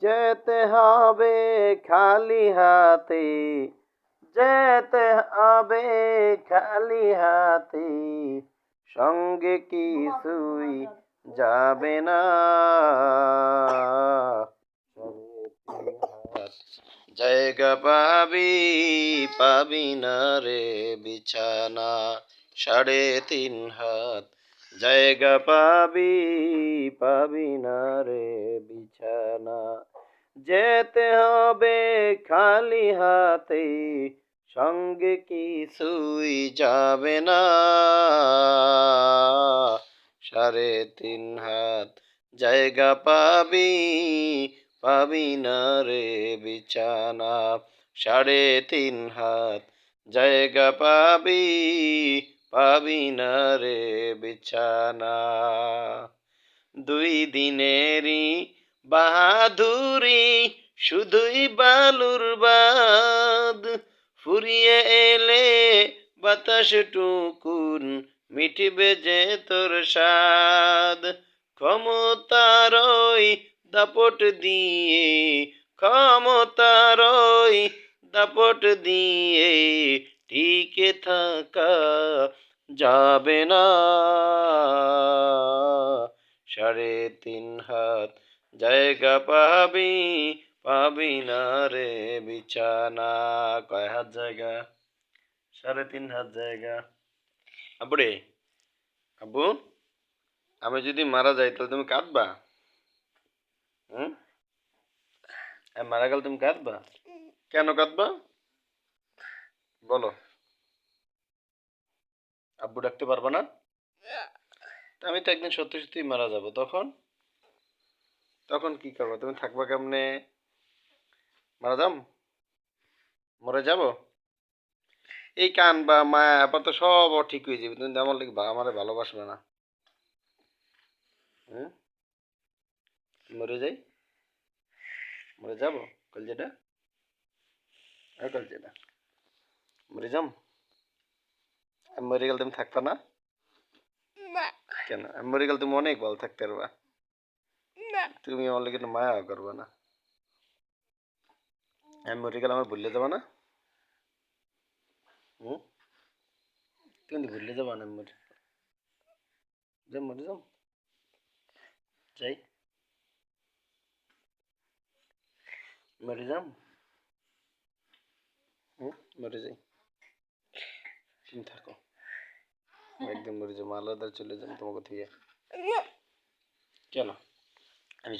যেতে হবে খালি হাতে, যেতে হবে খালি হাতে, সঙ্গে কিছুই যাবে না। জায়গা পাবি পাবি না রে বিছানা, 3.5 হাত জায়গা পাবি পাবি না রে বিছানা। যেতে হবে খালি হাতে, সঙ্গে কিছুই যাবে না। 3.5 হাত জায়গা পাবি পাবি না রে বিছানা। 3.5 হাত জায়গা পাবি পাবি না রে বিছানা। 2 দিনেরই বাহাদুরি, শুধুই বালুর বাদ, ফুরিয়ে এলে বাতাস টুকুন মিটিবে যে তোর স্বাদ। ক্ষমতারই দাপট দিয়ে, ক্ষমতারই দাপট দিয়ে টিকে থাকা যাবে না। 3.5 হাত জায়গা পাবি পাবি না রে বিছানা। কয় হাত জায়গা? 3.5 হাত জায়গা। আব্বুরে, আব্বু, আমি যদি মারা যাই তাহলে তুমি কাঁদবা? হুম? আমি মারা গেলে তুমি কাঁদবা? কেন কাঁদবা বলো? আব্বু ডাকতে পারবা না? আমি তো একদিন সত্যি সত্যি মারা যাব, তখন তখন কি করবা? তুমি থাকবা কেমনে? মারা যাম? মরে যাব? এই কান বা মায়া আপাতত সব ঠিক হয়ে যাবে, তুমি আমার লাগে আমারে ভালোবাসবে না। হুম? মরে যাই? মরে যাব? কলজেটা, আর কলজেটা, মরে যাম? আমি মরে গেলে তুমি থাকবা না? কেন? আমি মরে গেলে তুমি অনেক ভালো থাকতে পারবা। তুমি আমার লাগে মায়া করবা না? আমি মরে গেলে আমার ভুলে যাবা না? হুম? তুমি ভুলে যাবা না? মরে যাম, মরে যাম, যাই, মরে যাম। হুম? মরে যাই, তুমি থাকো। একদিন মরে যাবো, আলাদা চলে যাবো তোমাকে থেকে। কেন? আমি